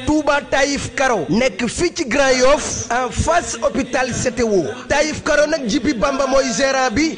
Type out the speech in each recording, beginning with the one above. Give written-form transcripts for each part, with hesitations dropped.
Touba Taïf Karo nekk fii ci Grand Yoff en face hôpital CTO Taïf Karo nag Jibi Bamba mooy gérant bi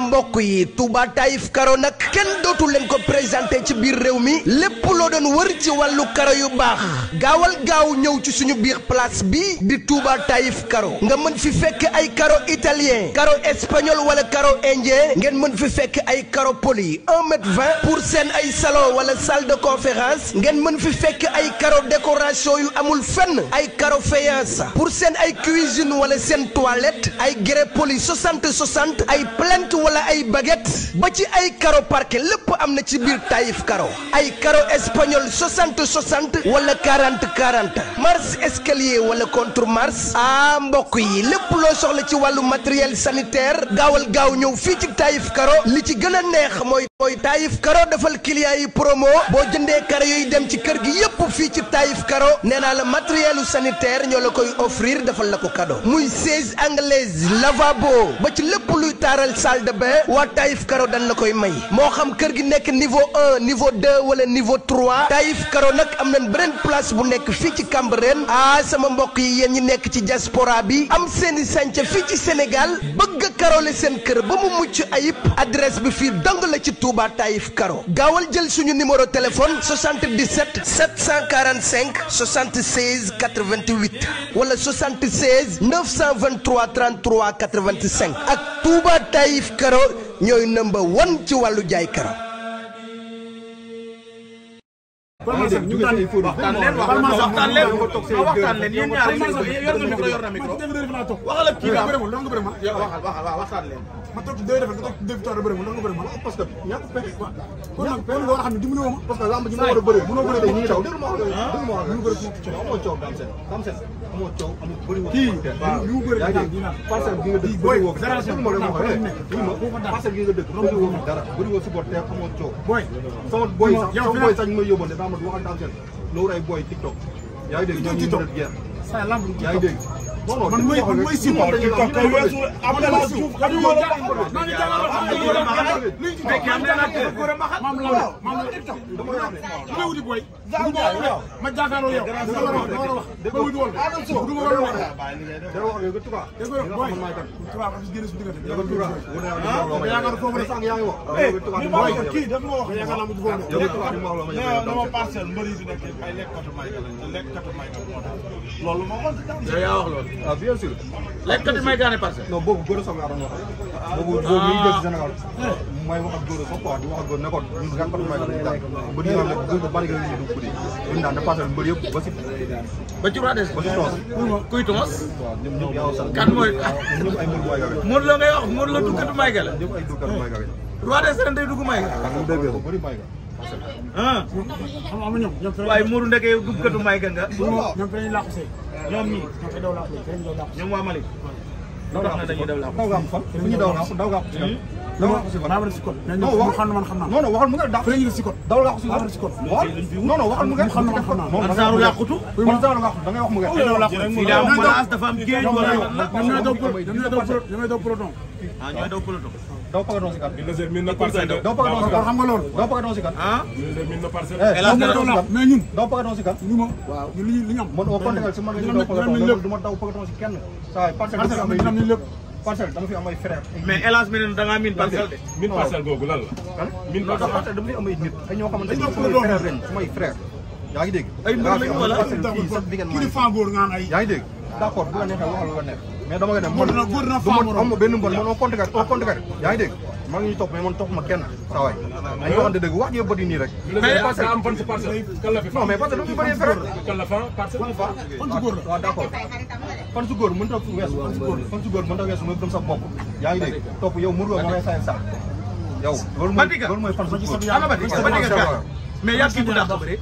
mbokk yi Touba Taïf Karo nag kenn dootu leen ko présenté ci biir réew mi lépp loo doon wër ci wàllu karo yu baax gaawal gaaw ñëw ci suñu biir place bi di Touba Taïf Karo nga mën fi fekk ay karo italien karo espagnol wala karo indien ngeen mën fi fekk ay karo poli 1,20 m pour seen ay salon wala salle de conférence ngeen mën fi fekk ay karo décoration yu amul fenn ay karo faïence pour seen ay cuisine wala seen toilette ay grès poli 60 ay plinthe wala ay baguette ba ci ay karo parquet lépp am na ci biir Taïf Karo ay karo espagnol 60 wala 40 marche escalier wala contre marche mbokk yi lépp loo soxla ci wàllu matériel sanitaire gaawal gaaw ñëw fii ci Taïf Karo li ci gën a neex mooy Taïf Karo defal client yi promo boo jëndee karo yooyu dem ci kër gi yépp fii ci Taïf Karo nee naa la matériel sanitaire ñoo la koy offrir defal la ko cadeau muy siège anglaise lavabo ba ci lépp luy taaral salle de bain waa Taïf Karo dañ la koy may moo xam kër gi nekk niveau 1 niveau 2 wala niveau 3 Taïf Karo nag am nañ beneen place bu nekk fii ci Cambérène sama mbokk yi yéen ñi nekk ci diaspora bi am seeni sànca fii ci Sénégal bëgg a karole seen kër ba mu mucc ayib adresse bi fii dong la ci Touba Taïf Karo gaawal jël suñu numéro téléphone 77 745 76 88 wala 76 923 33 85 ak Touba Taïf Karo ñooy number 1 ci wàllu jaay karo. waxtaan leen yéen ñaar yor nga micro yor na micro waxal ak kii nga waxtaan leen ma toog deux défaites nga toog deux victoires bëri nga bëri parce que ñàkk pexe quoi kon nag kon loo xam ne dimbali woo ma parce que lamb ji ma war a bëri mënoo bëri day ñi daw mënu bëri amoo coow dam sen amoo coow amoo bëri woo kii li mu bëri parcelle gi nga dëkk bëri woo génération mo dama parcelle gi nga dëkk bëri woo dara bëri woo supporter amoo coow boy sama boy sax may yóbbante daa ma wax ak dam sen loolu ay boy TikTok yaa ngi dégg ñoom ñu bëri guerre sa lamb yaa ngi dégg man mooy si moom dañuy wax kay weesu am na la suuf maa ngi jàngal wuti boy ma jàkkaarloo yow dama wuti woon du ma war a wax kii daf ma wax yaakaar naa mu dama parcelle mbëri bi nekk ay lekkatu may loolu moo ko yaa wax loolu. Bien sûr. lekkati may gaane parcelle. non boobu góor a soog a doon wax. boobu mi ngi jël Sénégal. may wax ak góor a soog quoi di wax ak góor ne ko ñun lekkati may gaane daal. ba ñu naan góor ba bari nga ñu dugg di. ñu naan ne parcelle mbër yëpp ba si. ba ci Rades. ba si toos. kuy toos. waaw ñoom yaa sant. kan mooy. ñoom ay mbër waay gawe. Modou Lo ngay wax Modou Lo duggatu may ga la. ñoom ay duggatu may gawe. Rades ren day dugg may ga. ak mu dëgg ko bëri may ga. waaye Modou Ndeke yow duggatu may ga nga. ñoom dañuy làqu see. ñoom ñii ñoom waa Malick. lu tax na dañuy daw làqu. daw nga am fan fu ñu daw làqu daw nga am si kan. daw nga am si fan maa ngi si code. non wax xam na man xam naa. non non waxal mu nga dàq. fi la ñu def si code. daw làqu si maa ngi si code. non non waxal mu nga. xam na man xam naa. man saaru làqutu. man saaru làqutu da ngay wax mu nga. fii daa am place dafa am géej wala. ñooy daw peloton. ñooy daw peloton. daw pagadon si kan. min na parcelle. daw pagadon si kan xam nga loolu. daw pagadon si kan. min na parcelle. mais ñun daw pagadon si kan. ñu moom waaw ñun li ñu am. man au contraire si man la ñuy daw pagadon du ma daw pagadon si kenn. saa parcelle dama fi am parcelle dama fi am ay frère. mais hélas mi ne da ngaa miin parcelle de. min parcelle googu lan la. min parcelle dama fi am ay nit ay ñoo xamante ne samay frère ren samay frère. yaa ngi dégg. ay mbir lañu wala kii di Fangoor nga ay. yaa ngi dégg d'accord bu la neexee waxal lu la neex mais dama nga ne man am benn mbon man au contraire yaa ngi dégg maa ngi ñuy topp mais man topp ma kenn saa waay dañu waxante dëgg wax ji yëpp bëri nii rek mais parcelle am fan si parcelle kan la fi non mais parce que dafa bëri frère kan la fa parcelle fa fan su góor la waaw d'accord fan su góor mën ta weesu fan su góor mën ta weesu mooy gëm sa bopp yaa ngi dégg topp yow mënuloo ma ngay saay sax yow loolu mooy fan su góor mais yaa kii bu dàq bëri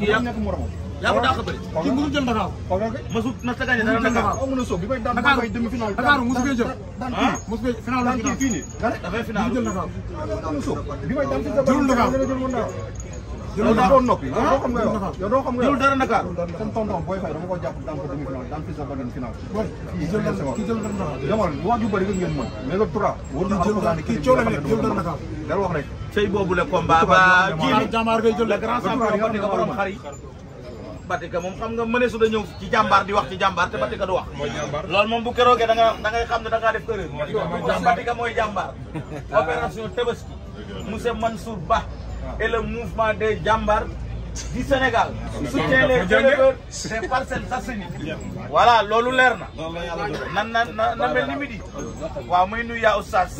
yaa nekk moromam yaa ko dàq bëri kii mësul jël Dakar masu na sa gagné dara Dakar amu na soob bi may daan may demi final Dakar mosu koy jël mosu koy final daan kii fii nii dafay final jël Dakar amu soob bi may daan jëlul Dakar yow doo noppi yow doo xam nga yow doo xam nga jëlul dara Dakar seen tonton Boy Faye dama ko jàpp daan ko demi final daan fii sa bagan final kii jël Dakar jamal wax ju bëri nga ngeen mën mais le 3 war na kii coow la jël Dakar del wax rek cey boobu le combat ba jili jàmbaar ngay jël le grand champion Batika borom xar yi Batika moom xam nga mëne su da ñëw ci jàmbaar di wax ci jàmbaar te Batika du wax loolu moom bu keroogee da ngay xam ne da ngaa def erreur Batika mooy jàmbaar opération Tabaski monsieur Mansour Ba et le mouvement des jàmbaar du Sénégal soutient les éleveurs des Parcelles Assainies voilà loolu leer na na mel ni midi waaw muy nuyu yaa oustaz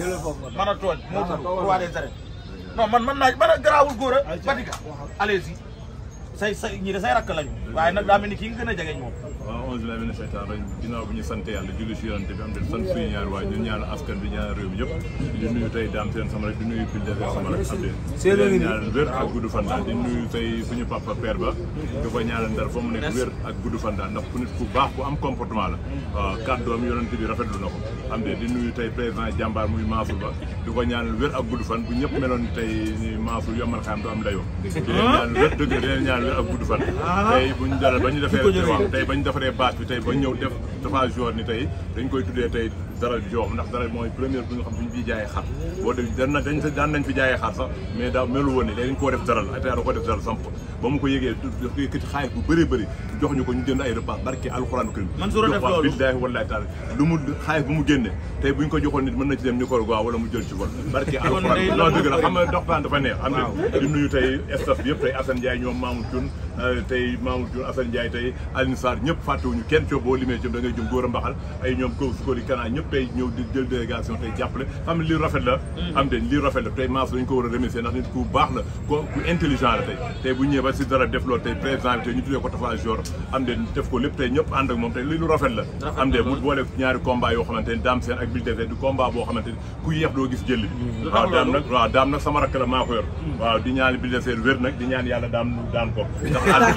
mën a tooñ moo roi des arènes non man naa man a garaawul góor a Batika allez-y say ñi de say rakk lañu waaye nag daa mel ni kii nga gën a jegeñ moom waaw onze billahi mina seytaan rajim ginnaaw bi ñu sant yàlla julli si yonante bi am den sant suñu ñaar waaye ñu ñaanal askan bi ñaanal réew mi yëpp di nuyu tey daam seen sama rek di nuyu Bulle sama rek am den ñaanal wér ak gudd fan daal di nuyu tey suñu papa père ba di ko ñaanal ndar fa mu nekk wér ak gudd fan daal ndax ku nit ku baax ku am comportement la waaw kàddoom yonante bi rafetlu na ko am de di nuyu tey président jàmbaar muy Mansour Ba di ko ñaanal wér ak gudd fan bu ñëpp meloon tey ni Mansour yombal xam do am dayoo di leen ñaanal wér dëgg di leen ñaanal wér ak gudd fan tey buñu dara ba ñu defee waaw tey bañ defaree bâche bi tey ba ñëw def dafa jour ni tey dañ koy tuddee tey dara jox ndax dara mooy première bi nga xam buñu fi jaayee xar boo dégg daan nañ fi jaayee xar sax mais daa melu woon ni léegi dañ koo def daral ay da ko def daral samp ba mu ko yëgee yëkkati xaalis bu bëree bëri jox ñu ko ñu jënd ay repas barke alxuraan karim billaahi wallaahi taala lu mu xaalis bu mu génne tey buñ ko joxoon nit mën na ci dem ni ko gaaw wala mu jël ci vol barke alxuraan non dëgg la xam nga doxtaan dafa neex am na di nuyu tey staff bi yëpp tey Assane Ndiaye ñoom Mamour Thioune tey Mamour Thioune Assane Ndiaye tey Alioune Sarr ñëpp fàttewuñu kenn coow boo limee jëm da ngay jëm góor a mbaxal ay ñoom kaw sukóor yi kanaa ñëpp tey ñëw di jël délégation tey jàppale xam ne lii rafet la am de lii rafet la tey Mansour dañu ko war a remercier ndax nit ku baax la ku intelligent la tey bu ñëwee ba si dara def loolu tey président bi tey ñu tuddee ko Tafa Joor am de def ko lépp tey ñëpp ànd ak moom tey lii lu rafet la am de mu boole ñaari combat yoo xamante ni daam seen ak Bulle du combat boo xamante ni ku yéex doo gis jël bi waaw daam nag sama rakk la maa ko yor waaw di ñaan Bulle wér nag di ñaan yàlla daan ko ndax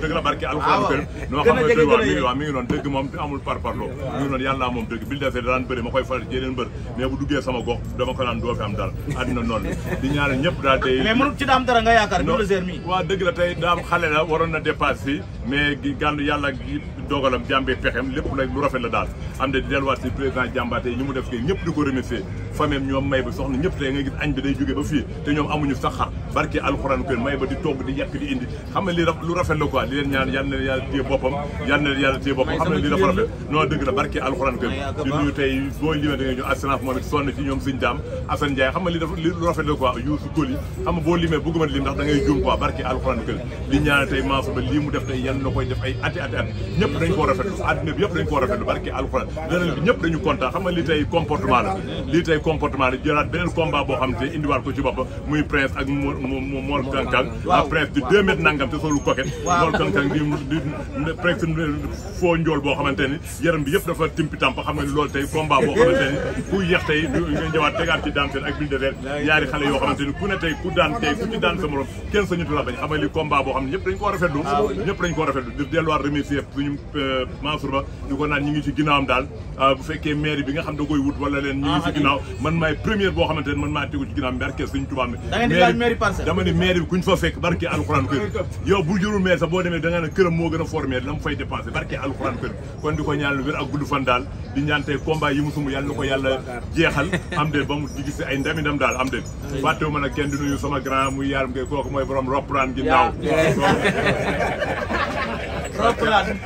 dëgg la barke alxuraan kër noo xam ne dëgg waaw mi ngi noonu dëgg moom amul parparloo mi ngi noonu yàlla moom dëgg Bulle daan bëri ma koy faral ci yeneen mbër mais bu duggee sama gox dama ko naan doo fi am dara àddina noonu di ñaanal ñëpp daal tey mais mënut ci daam dara nga yaakaar Bulle mi waaw dëgg la tey daam xale la waroon na dépasse fii mais gàndu yàlla gi dogalam jàmbee pexem lépp la lu rafet la daal am de di delluwaat si président jàmba tey ñi mu def kay ñëpp di ko remercier famille ñoom may ba soxna ñëpp tey nga gis añ bi day jóge ba fii te ñoom amuñu sax xar barke alxuraan kër may ba di togg di yàq di indi xam ne lii lu rafet la quoi di leen ñaan yal na yàlla téye boppam yal na yàlla téye boppam xam ne lii dafa rafet non dëgg la barke alxuraan kër di nuyu tey booy limee da ngay ñu assurance moom it sonn ci ñoom Sëñ Daam Assane Ndiaye xam nga lii dafa lu rafet la quoi Youssou Koli xam nga boo limee bëgguma lim ndax da ngay juum quoi barke alxuraan kër di ñaan tey Mansour Ba lii mu def tey yal na koy def ay ati at ñëpp dañ koo rafetlu àddina bi yëpp dañ koo rafetlu barke alxuraan leneen bi ñëpp dañu kontaan xam nga lii tey comportement la lii tey comportement la jëlaat beneen combat boo xam te indiwaat ko ci boppam muy prince ak Mor Kankang prince di 2 mètres nangam te solu coquette Mor Kankang di presque foo njool boo xamante ni yaram bi yëpp dafa timpi tamp xam nga ni loolu tey combat boo xamante ni ku yeex tey nga ñëwaat tegaat ci daam seen ak Bulle ñaari xale yoo xamante ni ku ne tey ku ci daan sa morom kenn sañutu la bañ xam nga li combat boo xam ne ñëpp dañ koo rafetlu ñëpp dañ koo rafetlu di delluwaat remercier suñu Mansour Ba di ko naan ñi ngi ci ginnaawam daal bu fekkee mairie bi nga xam da koy wut wala leen ñi ngi ci ginnaaw man maay première boo xamante ne man maa tegu ci ginnaaw barke suñu tubaab dama ne mairie bi kuñ fa fekk barke alxuraan kër yow bu jurul maire sax boo demee da nga ne këram moo gën a formé la mu fay dépensé barke alxuraan kër kon di ko ñaan lu wér ak gudd fan daal di ñaan tey combat yi mu sumb yàlla na ko yàlla jeexal am de ba mu di gis ay ndam daal am de fàttewu ma nag kenn di nuyu sama grand muy yaaram ngay kooku mooy borom roplaan ginnaaw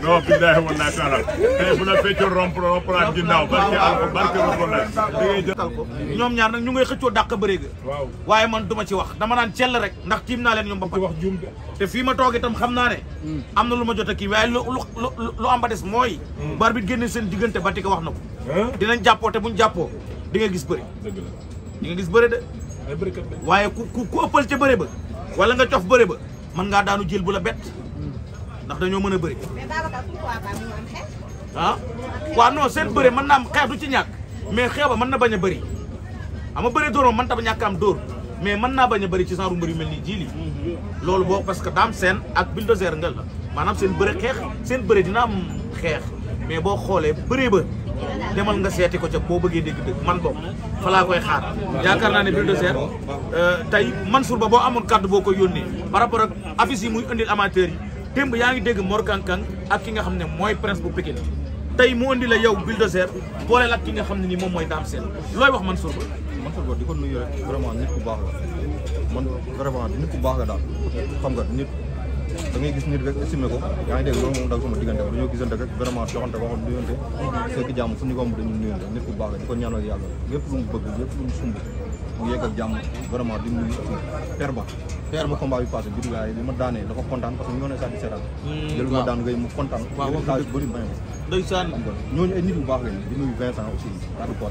non billahi wallahi taala tey bu la feccoon roplaan ginnaaw barke ñoom ñaar nag ñu ngay xëccoo dàq bëre ga waaye man duma ci wax dama naan cell rek ndax tiim naa leen ñoom ba pare te fii ma toog itam xam naa ne am na lu ma jot a kii waaye lu am ba des mooy bar bi génne seen diggante Batika wax na ko dinañ jàppoo te buñ jàppoo di nga gis bëri di nga gis bëri de waaye ku ëppal ca bëre ba wala nga cof bëre ba mën ngaa daanu jël bu la bett ndax dañoo mën a bëri ah waaw non seen bëre mën naa am xeex du ci ñàkk mais xeex ba mën na bañ a bëri ama bëri dóor moom mën ta ba ñàkk am dóor mais mën naa bañ a bëri ci genre mbër yu mel nii jiili loolu boo parce que daam seen ak Bulle ngel la maanaam seen bëre xeex seen bëre dina am xeex mais boo xoolee bëree ba demal nga seeti ko ca boo bëggee dégg-dëgg man boobu fa laa koy xaar yaakaar naa ne Bulle tey Mansour Ba boo amoon kàddu boo koy yónnee par rapport ak affiche yi muy indil amateurs yi démb yaa ngi dégg Mor Kankang ak ki nga xam ne mooy prince bu Pikine tey mu indi la yow Bulle booleel ak ki nga xam ne ni moom mooy Dame Sène looy wax Mansour Ba Mansour Ba di ko nuyu rek vraiment nit ku baax la man vraiment nit ku baax nga daal xam nga nit da ngay gis nit rek estimé ko yaa ngi dégg loolu moom daal sama diggante ba dañoo gisante rek vraiment joxante waxoon nuyonte fekk jàmm fu ñu ko am dañu nuyonte nit ku baax la di ko ñaanal yàlla lépp lu mu bëgg lépp lu mu sumb mu yegg ak jàmm vraiment di nuyu père ba sama combat bi passé bi laay bi ma daanee dafa kontaan parce que ñu ne sax di seetaan jël ma daan ngay mu kontaan xaalis bëri may ma ndeysaan ñooñu ay nit yu baax lañ di nuyu Vincent aussi daal ko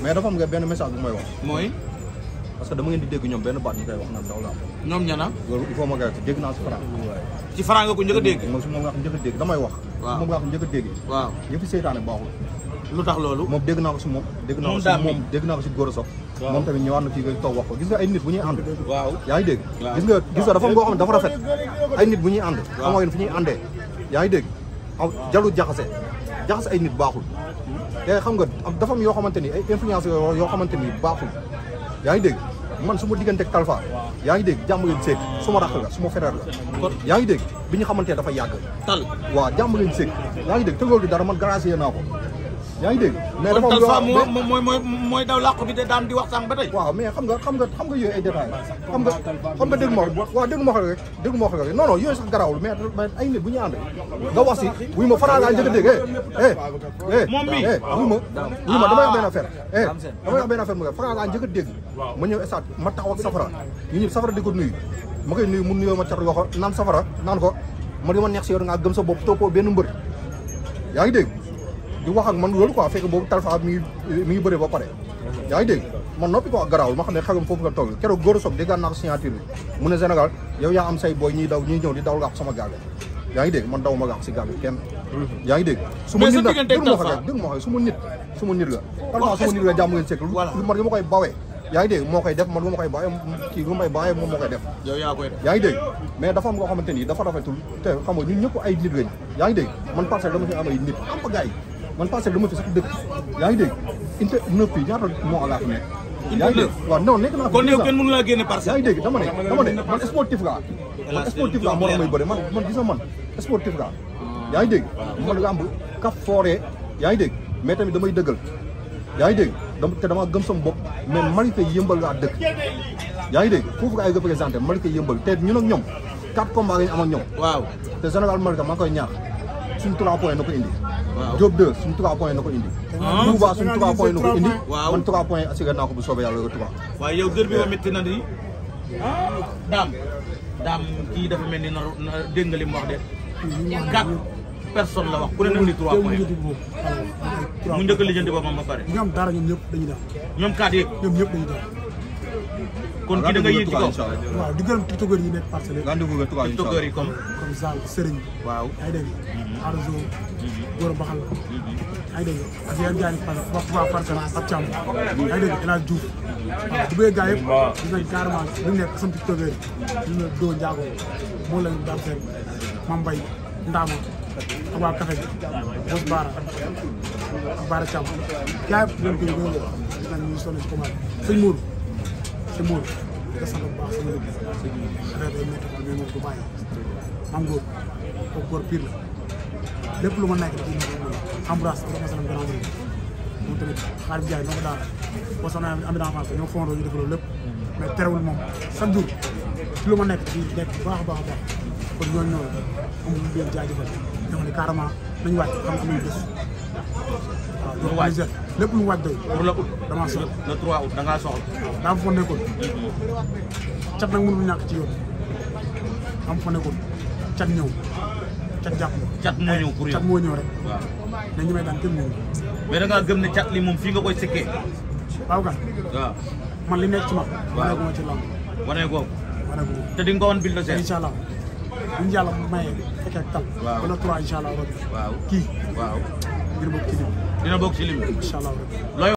mais dafa am nga benn message bu may wax mooy parce que dama ngeen di dégg ñoom benn baat ñu koy wax naan daw laa ñoom ñana loolu il faut ma koy dégg naa si Franc ci Franc nga ko njëkk a dégg moom si moom nga ko njëkk a dégg damay wax moom nga ko njëkk a dégg waaw yëpp seytaane baaxul lu tax loolu moom dégg naa ko si moom dégg naa ko si moom dégg naa ko si góor a sox moom tamit ñëwaat na fii ngay toog wax ko gis nga ay nit bu ñuy ànd waaw yaa ngi dégg gis nga dafa am ngoo xam ne dafa rafet ay nit bu ñuy ànd xam nga fi ñuy àndee yaa ngi dégg jalu jaxase ay nit baaxul te xam nga dafa am yoo xamante ni ay influence yoo xamante ni baaxul yaa ngi dégg man su ma digganteeg Talfa yaa ngi dégg jàmm leen seeg su ma rakk la su ma frère la yaa ngi dégg bi ñu xamante dafa yàgg waaw jàmm leen seeg yaa ngi dégg te loolu di dara man gracier naa ko yaa ngi dégg mais dafa Talfa mooy daw làqu bi de daan di waxtaan ba tey waaw mais xam nga yooyu ay détails xam nga dégg ma waaw dégg ma wax rek non non yooyu sax garawul mais ay nit bu ñu ànd nga wax si wuy ma Franc laa njëkk a dégg moom mi wuy ma damay wax benn affaire damay wax benn affaire mu Franc laa njëkk a dégg ma ñëw stade ma taxaw ak Safara ñu ñëpp Safara di ko nuyu ma koy nuyu mu nuyoo ma cat loxo naan Safara naan ko ma di ma neex si yow da ngaa gëm sa bopp toppoo benn mbër yaa ngi dégg di wax ak man loolu quoi fekk boobu Talfa mi ngi bëre ba pare yaa ngi dégg man noppi quoi garaawul ma xam ne xagam foofu nga toll keroog góor a soog déggaan naa ko signature bi mu ne Sénégal yow yaa am say booy ñuy ñëw di daw gaax sama gaaga yaa ngi dégg man daw ma gaax si gaaga kenn yaa ngi dégg su ma nit nag dégg ma wax rek su ma nit la Talfa su ma nit la jàmm ngeen sekk lu man li ma koy bawee yaa ngi dégg moo koy def man lu ma koy bawee kii lu may bawee moom moo koy def yaa ngi dégg mais dafa am nga xamante ni dafa rafetul te xam nga ñun ñëpp ay nit lañ yaa ngi dégg man Parcelles dama fi am ay nit am pa gars yi man Parcelles dama fi sax dëkk yaa ngi dégg inte neuf yi ñaata moo laa fi nekk yaa ngi dégg waaw non nekk naa kon yow kenn mënu laa génne Parcelles yaa ngi dégg dama ne man sportif laa moo tax may bëre man gis nga man sportif laa yaa ngi dégg man lamb kaf fooree yaa ngi dégg mais tamit damay dëggal yaa ngi dégg te dama gëm sama bopp mais Malika yëmbal laa dëkk yaa ngi dégg foofu nga ay représenté Malika yëmbal te ñun ak ñoom 4 combats la ñu am ak ñoom waaw te général Malika maa ngi koy ñaax suñu 3 points na ko indi Diop 2 suñu 3 points na ko indi Touba suñu 3 points na ko indi man 3 points assuré naa ko bu soobee yàlla ko 3 waaye yow dër bi ba métti na di daam kii dafa mel ni na dégg nga li mu wax de 4 personnes la wax ku ne na ni 3 points mu njëkk a lijjanti boppam ba pare ñoom dara ñoom ñëpp dañuy daal ñoom 4 yëpp ñoom ñëpp dañuy daal kon kii da nga yéeg ci kaw waaw di gërëm tiktokeur yi nekk Parcelles tiktokeur yi comme Serigne waaw yaa ngi dégg Arzo Gora Baxal yaa ngi dégg ak yeneen gars yi waa Parcelles ak Thiam yaa ngi dégg El Hadj Diouf waaw bu bëggee gars yëpp gis nañ carrément li mu nekk sama tiktokeur yi ñu ne Doo Ndiago moo lañ daan seen Mambay Ndama ak waa Café bi Bos Baara ak Baara Thiam gars yëpp leen ko ñu gën a gis nañ ñu sonn si commande sëñ Mourou sëñ Mourou nga sant bu baax sama lépp affaire day métti mais moom du bàyyi mam góor kooku góor pire la lépp lu ma nekk da ciy nekk embrasse ak masalam grand bi moom tamit xaalis jaay noo ko daal boo soxla am na avance ñoo fondoo ñu def loolu lépp mais terewul moom chaque jour ci lu ma nekk di nekk bu baax a baax a baax kon ñooñu noonu amul lu leen jaajëfal ñoo ne carrément nañu wàcc xam amuñu bés waaw waaj lépp lu mu waaj doy pour la août damaa soxla le 3 août da ngaa soxla daa fa nekkoon cat nag mënul ñàkk ci yoon am fa nekkoon cat ñëw cat jàpp na cat moo ñëw pour yow cat moo ñëw rek waaw ne ñu may daan kenn ñëw mais da ngaa gëm ne cat li moom fii nga koy sekkee waaw kan waaw man li nekk ci ma wane gu ma ci lamb wane googu wane gu te di nga ko wan bil de seet incha allah buñu yàlla mayee fekkee ak tal waaw wala 3 incha allah rabbi waaw kii waaw ngir bokk ci lim dina bokk ci lim incha allah rabbi